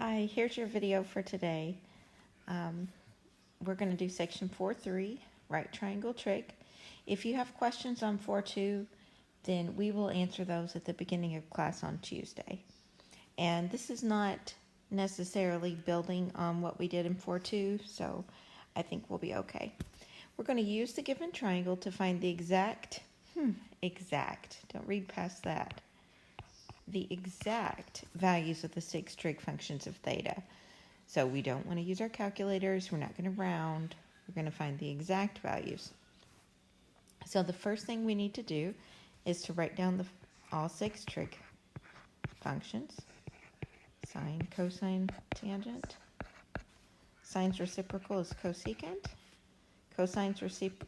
Hi, here's your video for today. We're going to do section 4.3, right triangle trick. If you have questions on 4.2, then we will answer those at the beginning of class on Tuesday. And this is not necessarily building on what we did in 4.2, so I think we'll be okay. We're going to use the given triangle to find the exact, don't read past that, the exact values of the 6 trig functions of theta. So we don't want to use our calculators. We're not going to round. We're going to find the exact values. So the first thing we need to do is to write down all 6 trig functions. Sine, cosine, tangent. Sine's reciprocal is cosecant. Cosine's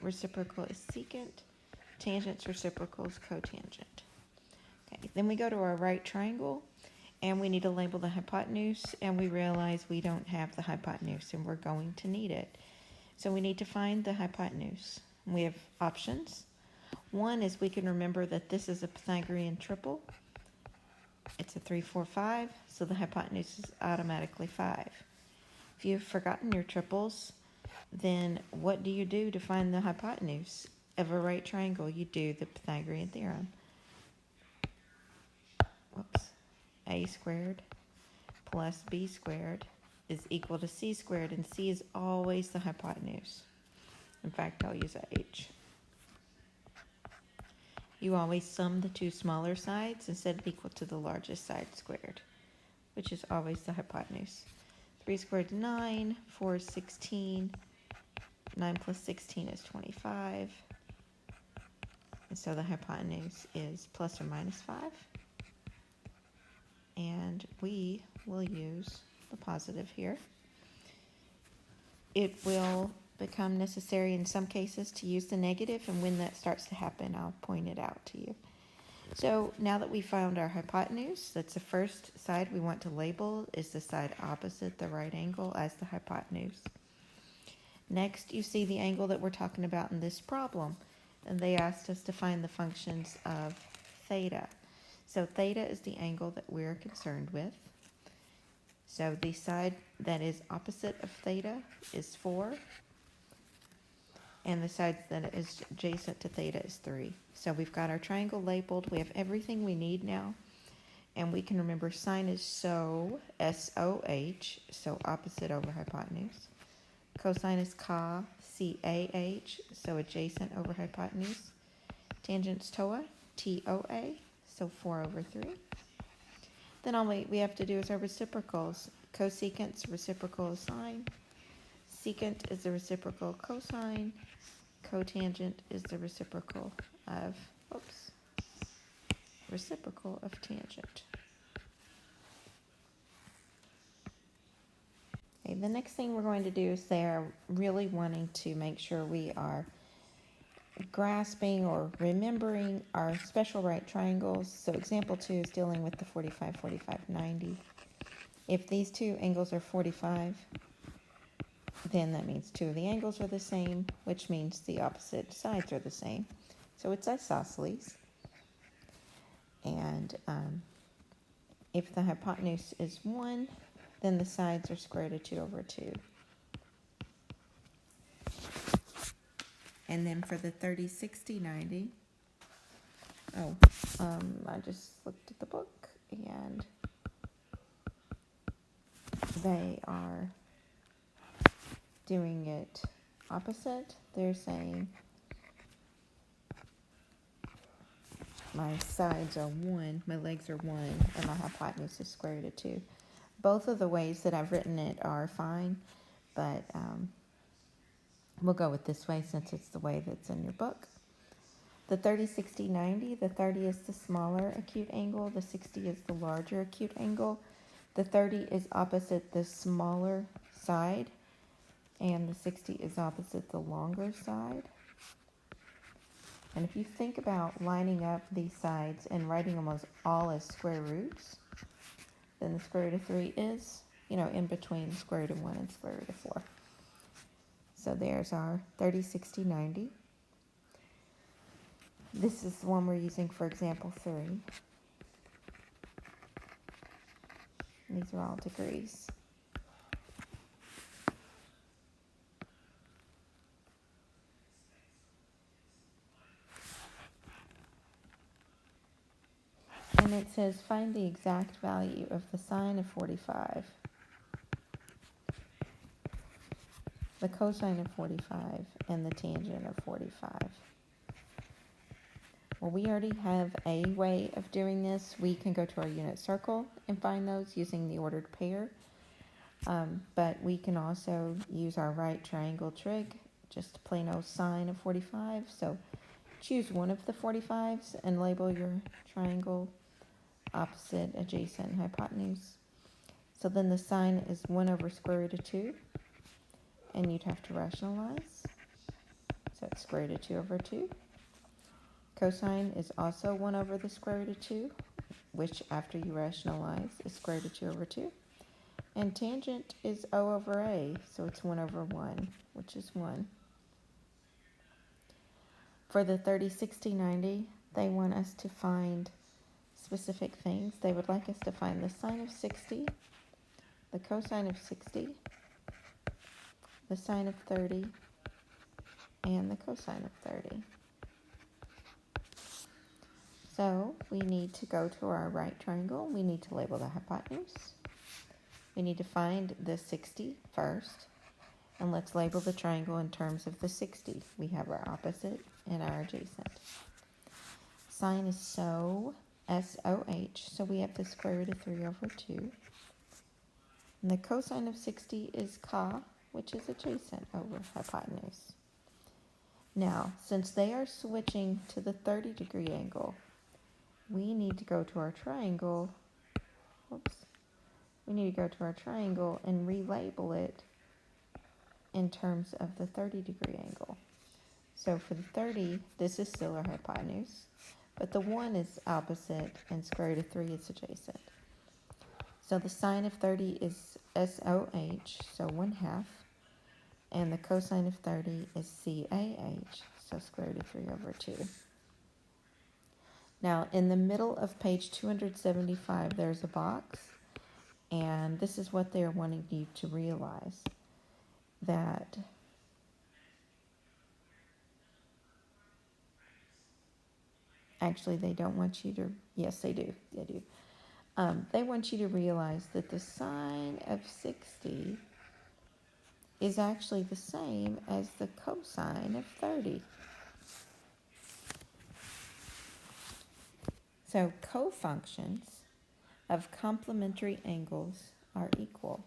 reciprocal is secant. Tangent's reciprocal is cotangent. Okay, then we go to our right triangle, and we need to label the hypotenuse, and we realize we don't have the hypotenuse, and we're going to need it. So we need to find the hypotenuse. We have options. One is we can remember that this is a Pythagorean triple. It's a 3, 4, 5, so the hypotenuse is automatically 5. If you've forgotten your triples, then what do you do to find the hypotenuse of a right triangle? You do the Pythagorean theorem. A squared plus b squared is equal to c squared, and c is always the hypotenuse. In fact, I'll use a h. You always sum the two smaller sides and set it equal to the largest side squared, which is always the hypotenuse. 3 squared is 9, 4 is 16, 9 plus 16 is 25, and so the hypotenuse is plus or minus 5. And we will use the positive here. It will become necessary in some cases to use the negative, and when that starts to happen, I'll point it out to you. So now that we found our hypotenuse, that's the first side we want to label, is the side opposite the right angle as the hypotenuse. Next, you see the angle that we're talking about in this problem, and they asked us to find the functions of theta. So theta is the angle that we're concerned with. So the side that is opposite of theta is 4. And the side that is adjacent to theta is 3. So we've got our triangle labeled. We have everything we need now. And we can remember sine is so, S-O-H, so opposite over hypotenuse. Cosine is ca, C-A-H, so adjacent over hypotenuse. Tangent's toa, T-O-A. So 4 over 3. Then all we have to do is our reciprocals. Cosecant's reciprocal is sine. Secant is the reciprocal cosine. Cotangent is the reciprocal of, tangent. Okay, the next thing we're going to do is they're really wanting to make sure we are grasping or remembering our special right triangles. So example 2 is dealing with the 45, 45, 90. If these two angles are 45, then that means 2 of the angles are the same, which means the opposite sides are the same. So it's isosceles. And if the hypotenuse is 1, then the sides are square root of 2 over 2. And then for the 30, 60, 90, I just looked at the book, and they are doing it opposite. They're saying my sides are 1, my legs are 1, and my hypotenuse is square root of 2. Both of the ways that I've written it are fine, but we'll go with this way since it's the way that's in your book. The 30, 60, 90, the 30 is the smaller acute angle, the 60 is the larger acute angle. The 30 is opposite the smaller side, and the 60 is opposite the longer side. And if you think about lining up these sides and writing them all as square roots, then the square root of 3 is, in between square root of 1 and square root of 4. So there's our 30, 60, 90. This is the one we're using for example 3. These are all degrees. And it says find the exact value of the sine of 45, the cosine of 45, and the tangent of 45. Well, we already have a way of doing this. We can go to our unit circle and find those using the ordered pair. But we can also use our right triangle trig, just plain old sine of 45. So choose one of the 45s and label your triangle opposite, adjacent, hypotenuse. So then the sine is 1 over square root of 2, and you'd have to rationalize. So it's square root of 2 over 2. Cosine is also 1 over the square root of 2, which after you rationalize is square root of 2 over 2. And tangent is O over A, so it's 1 over 1, which is 1. For the 30, 60, 90, they want us to find specific things. They would like us to find the sine of 60, the cosine of 60, the sine of 30, and the cosine of 30. So we need to go to our right triangle. We need to label the hypotenuse. We need to find the 60 first. And let's label the triangle in terms of the 60. We have our opposite and our adjacent. Sine is SOH, S-O-H, so we have the square root of 3 over 2. And the cosine of 60 is CA, which is adjacent over hypotenuse. Now, since they are switching to the 30-degree angle, we need to go to our triangle. We need to go to our triangle and relabel it in terms of the 30-degree angle. So for the 30, this is still our hypotenuse, but the 1 is opposite and square root of 3 is adjacent. So the sine of 30 is SOH, so 1/2, and the cosine of 30 is CAH, so square root of 3 over 2. Now in the middle of page 275, there's a box, and this is what they're wanting you to realize, that actually they don't want you to, yes they do, they want you to realize that the sine of 60 is actually the same as the cosine of 30. So cofunctions of complementary angles are equal.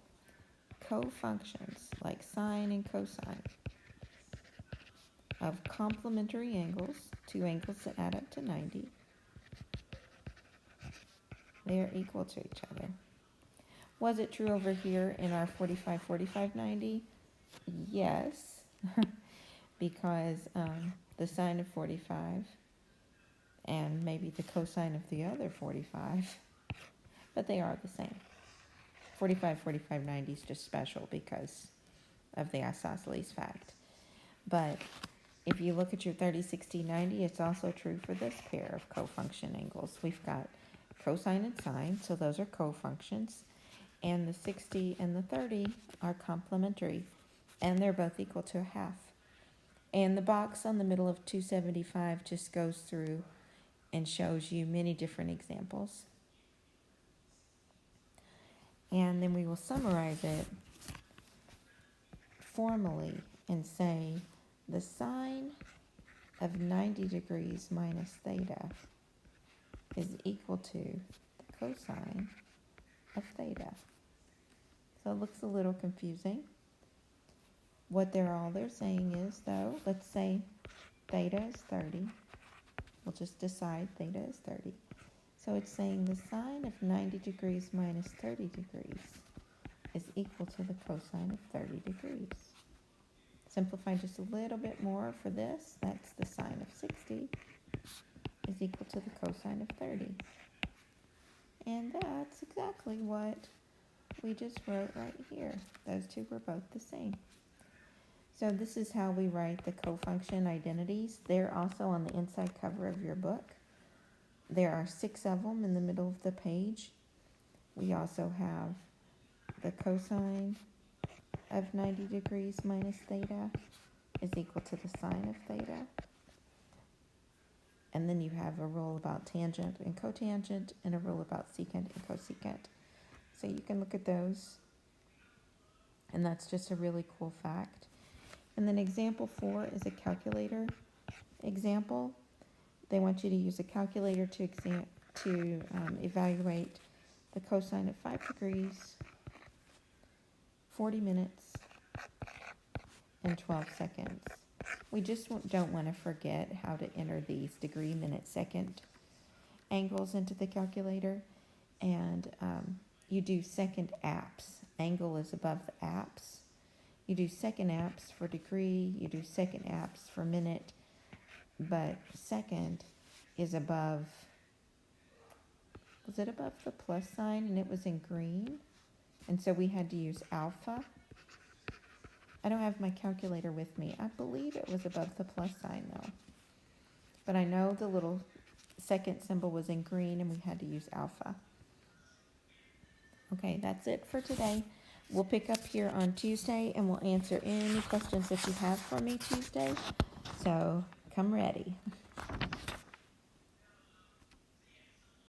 Cofunctions like sine and cosine of complementary angles, two angles that add up to 90, they are equal to each other. Was it true over here in our 45, 45, 90? Yes, because the sine of 45 and maybe the cosine of the other 45, but they are the same. 45, 45, 90 is just special because of the isosceles fact. But if you look at your 30, 60, 90, it's also true for this pair of cofunction angles. We've got cosine and sine, so those are cofunctions. And the 60 and the 30 are complementary, and they're both equal to 1/2. And the box on the middle of 275 just goes through and shows you many different examples. And then we will summarize it formally and say the sine of 90 degrees minus theta is equal to the cosine of theta. So it looks a little confusing. What they're saying is, though, let's say theta is 30. We'll just decide theta is 30. So it's saying the sine of 90 degrees minus 30 degrees is equal to the cosine of 30 degrees. Simplify just a little bit more for this. That's the sine of 60 is equal to the cosine of 30. And that's exactly what we just wrote right here. Those two were both the same. So this is how we write the cofunction identities. They're also on the inside cover of your book. There are 6 of them in the middle of the page. We also have the cosine of 90 degrees minus theta is equal to the sine of theta. And then you have a rule about tangent and cotangent and a rule about secant and cosecant. So you can look at those. And that's just a really cool fact. And then example 4 is a calculator example. They want you to use a calculator to evaluate the cosine of 5 degrees, 40 minutes, and 12 seconds. We just don't want to forget how to enter these degree, minute, second angles into the calculator. And you do second apse. Angle is above the apse. You do second apse for degree. You do second apse for minute. But second is above, was it above the plus sign? And it was in green. And so we had to use alpha. I don't have my calculator with me. I believe it was above the plus sign though. But I know the little second symbol was in green and we had to use alpha. Okay, that's it for today. We'll pick up here on Tuesday and we'll answer any questions that you have for me Tuesday. So come ready.